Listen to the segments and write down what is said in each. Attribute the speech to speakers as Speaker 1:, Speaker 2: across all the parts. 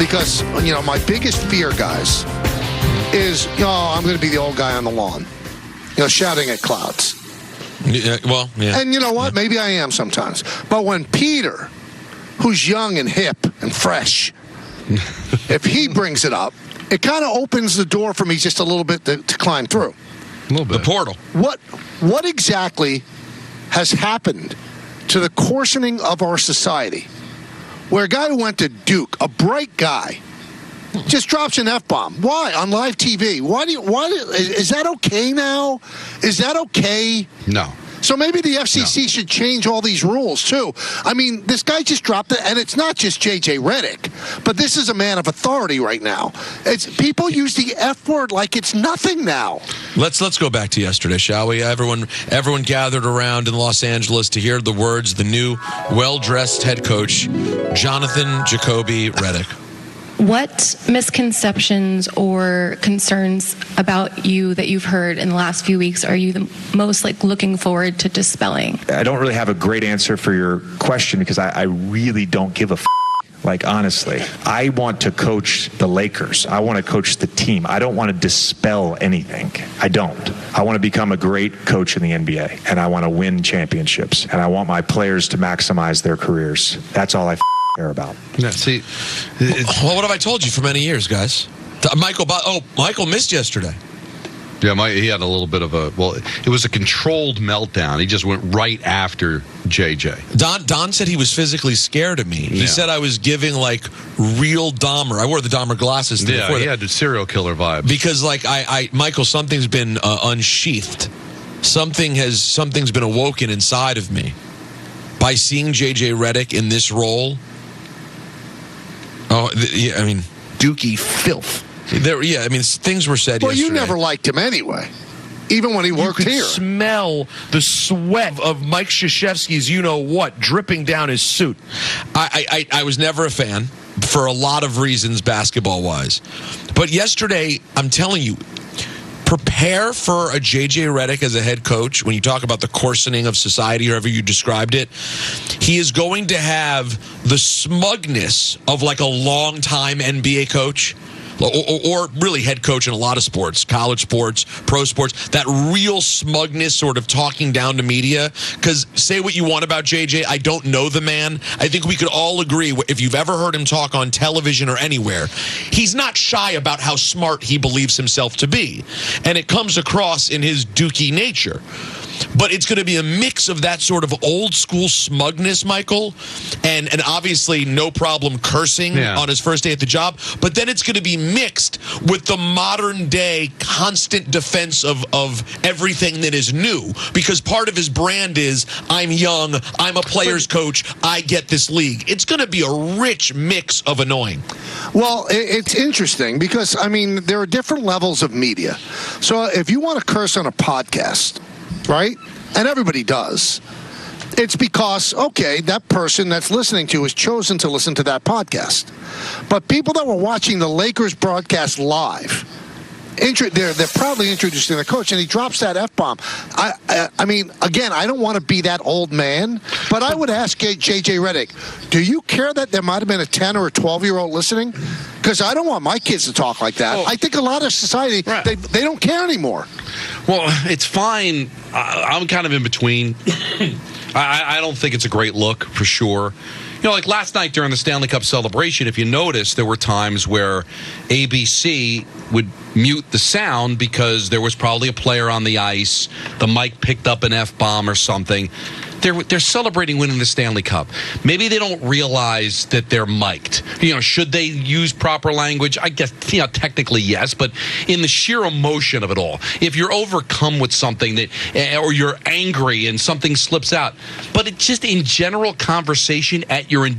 Speaker 1: because, my biggest fear, guys, is, I'm going to be the old guy on the lawn, shouting at clouds.
Speaker 2: Yeah, well, yeah.
Speaker 1: And you know what? Maybe I am sometimes. But when Peter, who's young and hip and fresh, if he brings it up, it kind of opens the door for me just a little bit to climb through.
Speaker 3: A little bit.
Speaker 2: The portal.
Speaker 1: What exactly has happened to the coarsening of our society where a guy who went to Duke, a bright guy, just drops an F-bomb? Why? On live TV. Is that okay now? Is that okay?
Speaker 3: No.
Speaker 1: So maybe the FCC should change all these rules, too. I mean, this guy just dropped it, and it's not just J.J. Redick, but this is a man of authority right now. People use the F word like it's nothing now.
Speaker 2: Let's go back to yesterday, shall we? Everyone gathered around in Los Angeles to hear the words of the new, well-dressed head coach, Jonathan Jacoby Redick.
Speaker 4: What misconceptions or concerns about you that you've heard in the last few weeks are you the most looking forward to dispelling?
Speaker 5: I don't really have a great answer for your question because I really don't give a honestly. I want to coach the Lakers. I want to coach the team. I don't want to dispel anything. I don't. I want to become a great coach in the NBA, and I want to win championships, and I want my players to maximize their careers. That's all I care about.
Speaker 3: Yeah, see,
Speaker 2: well, what have I told you for many years, guys? Michael missed yesterday.
Speaker 3: Yeah, he had a little bit of it was a controlled meltdown. He just went right after JJ.
Speaker 2: Don said he was physically scared of me. He said I was giving real Dahmer. I wore the Dahmer glasses.
Speaker 3: Yeah, he had the serial killer vibes.
Speaker 2: Because Michael, something's been unsheathed. Something's been awoken inside of me by seeing JJ Redick in this role. Oh,
Speaker 1: Dookie filth.
Speaker 2: Things were said yesterday.
Speaker 1: Well, you never liked him anyway, even when he worked here.
Speaker 6: You could smell the sweat of Mike Krzyzewski's you-know-what dripping down his suit.
Speaker 2: I was never a fan for a lot of reasons basketball-wise. But yesterday, I'm telling you, prepare for a J.J. Redick as a head coach. When you talk about the coarsening of society, however you described it, he is going to have the smugness of a long-time NBA coach. Or really head coach in a lot of sports, college sports, pro sports, that real smugness sort of talking down to media. Because say what you want about JJ, I don't know the man. I think we could all agree, if you've ever heard him talk on television or anywhere, he's not shy about how smart he believes himself to be. And it comes across in his dookie nature. But it's going to be a mix of that sort of old school smugness, Michael, and obviously no problem cursing on his first day at the job. But then it's going to be mixed with the modern day constant defense of everything that is new. Because part of his brand is, I'm young, I'm a player's coach, I get this league. It's going to be a rich mix of annoying.
Speaker 1: Well, it's interesting because, there are different levels of media. So if you want to curse on a podcast, right? And everybody does. It's because, that person that's listening to has chosen to listen to that podcast. But people that were watching the Lakers broadcast live, they're proudly introducing the coach, and he drops that F-bomb. Again, I don't want to be that old man, but I would ask J.J. Redick, do you care that there might have been a 10 or a 12-year-old listening? Because I don't want my kids to talk like that. I think a lot of society, they don't care anymore.
Speaker 3: Well, it's fine. I'm kind of in between. I don't think it's a great look, for sure. Last night during the Stanley Cup celebration, if you notice, there were times where ABC would mute the sound because there was probably a player on the ice. The mic picked up an F-bomb or something. They're celebrating winning the Stanley Cup. Maybe they don't realize that they're mic'd. Should they use proper language? I guess, technically yes, but in the sheer emotion of it all, if you're overcome with something or you're angry and something slips out, but it's just in general conversation at your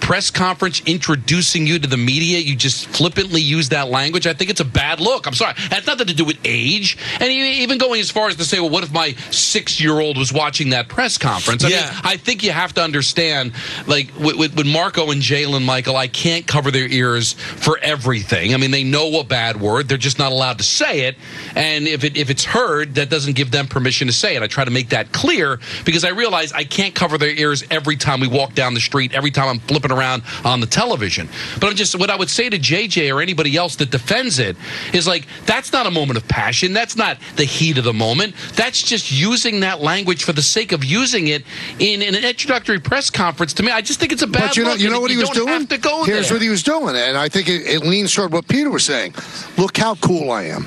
Speaker 3: press conference introducing you to the media, you just flippantly use that language. I think it's a bad look. I'm sorry. It has nothing to do with age. And even going as far as to say, well, what if my 6-year-old was watching that that press conference. I mean, I think you have to understand, like with Marco and Jalen, Michael, I can't cover their ears for everything. I mean, they know a bad word. They're just not allowed to say it. And if it's heard, that doesn't give them permission to say it. I try to make that clear because I realize I can't cover their ears every time we walk down the street, every time I'm flipping around on the television. But what I would say to JJ or anybody else that defends it is like, that's not a moment of passion. That's not the heat of the moment. That's just using that language for the sake of using it in an introductory press conference. To me, I just think it's a bad
Speaker 1: But
Speaker 3: look.
Speaker 1: You know what he was doing?
Speaker 3: Have to go
Speaker 1: Here's
Speaker 3: there.
Speaker 1: what he was doing, and I think it leans toward what Peter was saying. Look how cool I am.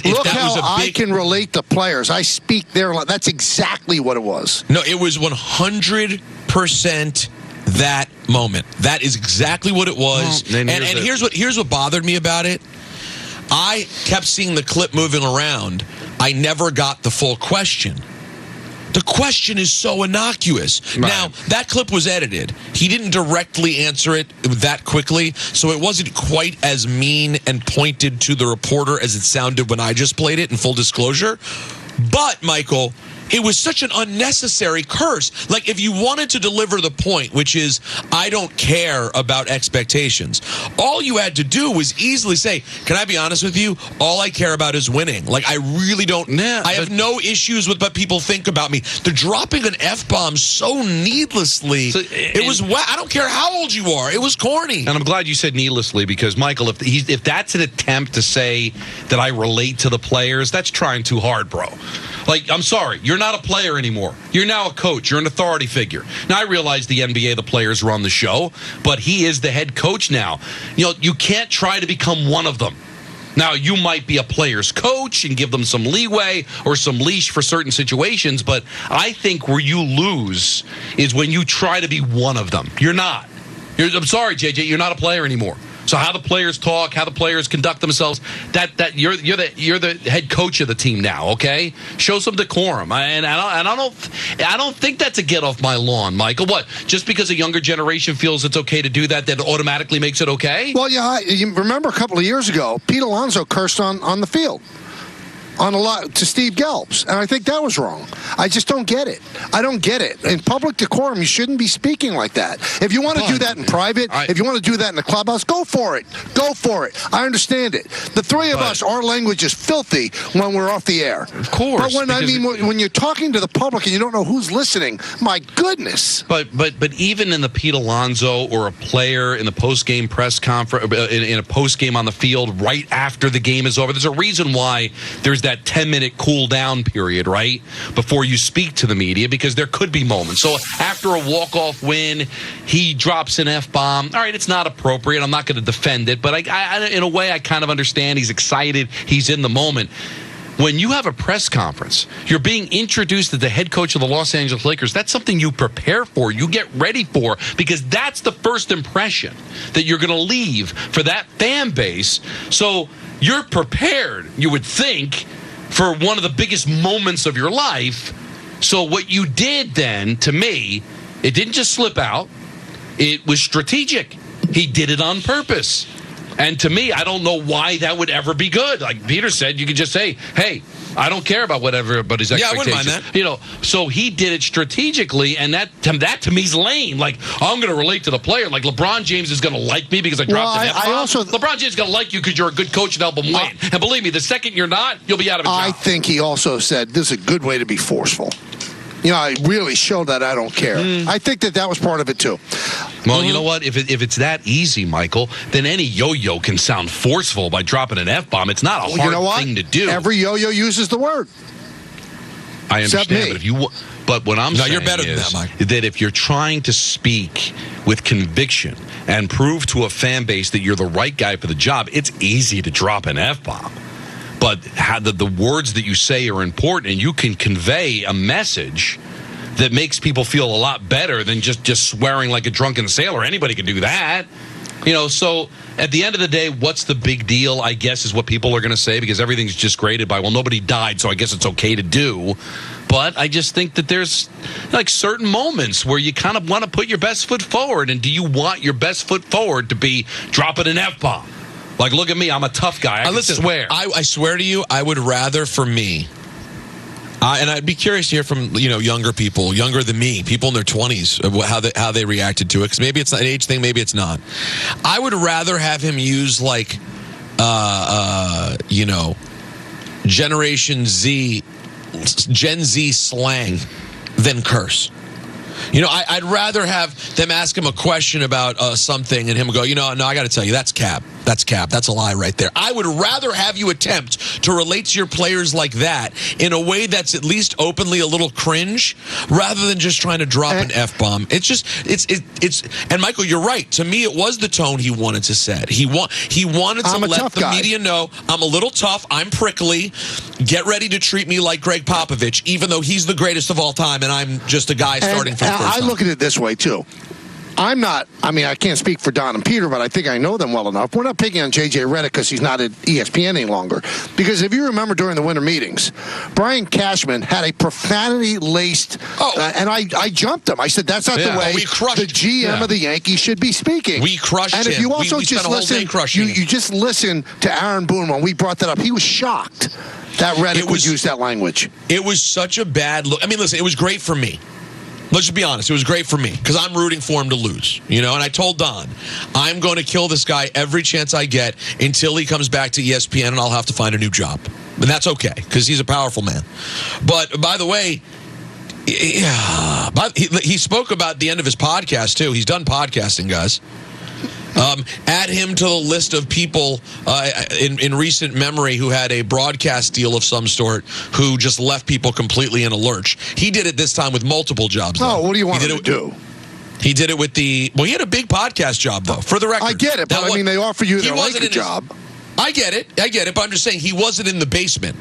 Speaker 1: Look how I can relate to players. I speak their language. That's exactly what it was.
Speaker 2: No, it was 100% that moment. That is exactly what it was.
Speaker 3: Well,
Speaker 2: and here's what bothered me about it. I kept seeing the clip moving around. I never got the full question. The question is so innocuous. Right. Now, that clip was edited. He didn't directly answer it that quickly, so it wasn't quite as mean and pointed to the reporter as it sounded when I just played it, in full disclosure. But, Michael, it was such an unnecessary curse. Like, if you wanted to deliver the point, which is, I don't care about expectations, all you had to do was easily say, can I be honest with you? All I care about is winning. Like, I really don't. I have no issues with what people think about me. They're dropping an F-bomb so needlessly. It was wet. I don't care how old you are. It was corny.
Speaker 3: And I'm glad you said needlessly because, Michael, if that's an attempt to say that I relate to the players, that's trying too hard, bro. Like, I'm sorry, you're not a player anymore. You're now a coach. You're an authority figure. Now, I realize the NBA, the players run the show, but he is the head coach now. You know, you can't try to become one of them. Now, you might be a player's coach and give them some leeway or some leash for certain situations, but I think where you lose is when you try to be one of them. You're not. I'm sorry, JJ, you're not a player anymore. So how the players talk, how the players conduct themselves, that you're the head coach of the team now, okay? Show some decorum. I don't think that's a get off my lawn, Michael. What? Just because a younger generation feels it's okay to do that automatically makes it okay?
Speaker 1: Well, yeah, you remember a couple of years ago, Pete Alonso cursed on the field. To Steve Gelbs, and I think that was wrong. I just don't get it. I don't get it. In public decorum, you shouldn't be speaking like that. If you want to do that in private, if you want to do that in the clubhouse, go for it. Go for it. I understand it. The three of us, our language is filthy when we're off the air.
Speaker 3: Of course.
Speaker 1: But when you're talking to the public and you don't know who's listening, my goodness.
Speaker 3: But even in the Pete Alonso or a player in the post-game press conference, in a post-game on the field right after the game is over, there's a reason why there's that 10-minute cool down period, right, before you speak to the media, because there could be moments. So after a walk-off win, he drops an F-bomb. All right, it's not appropriate. I'm not going to defend it, but I in a way, I kind of understand. He's excited. He's in the moment. When you have a press conference, you're being introduced as the head coach of the Los Angeles Lakers. That's something you prepare for, you get ready for, because that's the first impression that you're going to leave for that fan base. So you're prepared, you would think, for one of the biggest moments of your life. So what you did then, to me, it didn't just slip out. It was strategic. He did it on purpose. And to me, I don't know why that would ever be good. Like Peter said, you could just say, hey, I don't care about what everybody's expectations.
Speaker 2: Yeah, I wouldn't mind that.
Speaker 3: You know, so he did it strategically, and that to me is lame. Like, I'm going to relate to the player. Like, LeBron James is going to like me because I dropped an F-bomb. LeBron James is going to like you because you're a good coach and help him win. And believe me, the second you're not, you'll be out of a job.
Speaker 1: I think he also said this is a good way to be forceful. You know, I really showed that I don't care. I think that was part of it, too.
Speaker 3: Well, you know what? If it's that easy, Michael, then any yo-yo can sound forceful by dropping an F-bomb. It's not a hard thing to do.
Speaker 1: Every yo-yo uses the word.
Speaker 3: I understand, but what I'm saying
Speaker 2: you're better
Speaker 3: is
Speaker 2: than that, Mike.
Speaker 3: That if you're trying to speak with conviction and prove to a fan base that you're the right guy for the job, it's easy to drop an F-bomb. But the words that you say are important, and you can convey a message that makes people feel a lot better than just swearing like a drunken sailor. Anybody can do that. You know, so at the end of the day, what's the big deal, I guess, is what people are going to say, because everything's just graded by, well, nobody died, so I guess it's okay to do. But I just think that there's like certain moments where you kind of want to put your best foot forward. And do you want your best foot forward to be dropping an F-bomb? Like, look at me, I'm a tough guy. I
Speaker 2: swear. I swear to you, I would rather, for me, And I'd be curious to hear from younger people, younger than me, people in their 20s, how they reacted to it. Because maybe it's not an age thing, maybe it's not. I would rather have him use Generation Z, Gen Z slang than curse. I'd rather have them ask him a question about something and him go, no, I got to tell you, that's cap. That's cap. That's a lie right there. I would rather have you attempt to relate to your players like that in a way that's at least openly a little cringe rather than just trying to drop an F-bomb. And Michael, you're right. To me, it was the tone he wanted to set. He wanted to let the media know, I'm a little tough. I'm prickly. Get ready to treat me like Greg Popovich, even though he's the greatest of all time and I'm just a guy starting from first time.
Speaker 1: I look at it this way, too. I can't speak for Don and Peter, but I think I know them well enough. We're not picking on J.J. Redick because he's not at ESPN any longer. Because if you remember during the winter meetings, Brian Cashman had a profanity-laced, and I jumped him. I said, that's not the way the GM of the Yankees should be speaking.
Speaker 2: We crushed him.
Speaker 1: And if you also just listen, you just listen to Aaron Boone when we brought that up, he was shocked that Redick would use that language.
Speaker 2: It was such a bad look. I mean, listen, it was great for me. Let's just be honest. It was great for me because I'm rooting for him to lose. And I told Don, I'm going to kill this guy every chance I get until he comes back to ESPN and I'll have to find a new job. And that's okay because he's a powerful man. But by the way, he spoke about the end of his podcast, too. He's done podcasting, guys. Add him to the list of people in recent memory who had a broadcast deal of some sort who just left people completely in a lurch. He did it this time with multiple jobs.
Speaker 1: Oh, what do you want him to do?
Speaker 2: He did it with he had a big podcast job, though, for the record.
Speaker 1: I get it, but they offer you their Laker job.
Speaker 2: I get it, but I'm just saying he wasn't in the basement.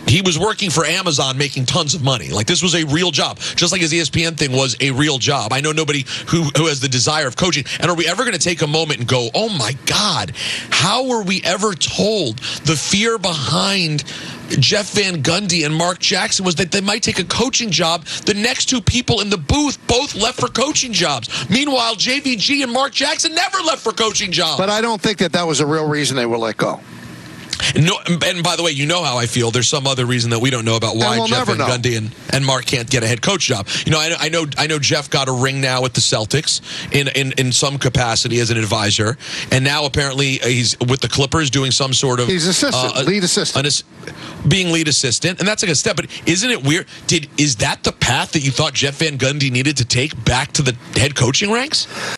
Speaker 2: He was working for Amazon making tons of money. Like, this was a real job. Just like his ESPN thing was a real job. I know nobody who has the desire of coaching. And are we ever going to take a moment and go, oh, my God, how were we ever told the fear behind Jeff Van Gundy and Mark Jackson was that they might take a coaching job? The next two people in the booth both left for coaching jobs. Meanwhile, JVG and Mark Jackson never left for coaching jobs.
Speaker 1: But I don't think that was a real reason they were let go.
Speaker 2: No, and by the way, you know how I feel. There's some other reason that we don't know about why Jeff Van Gundy and Mark can't get a head coach job. I know Jeff got a ring now with the Celtics in some capacity as an advisor, and now apparently he's with the Clippers doing some sort of
Speaker 1: lead assistant,
Speaker 2: being lead assistant, and that's like a step. But isn't it weird? Is that the path that you thought Jeff Van Gundy needed to take back to the head coaching ranks?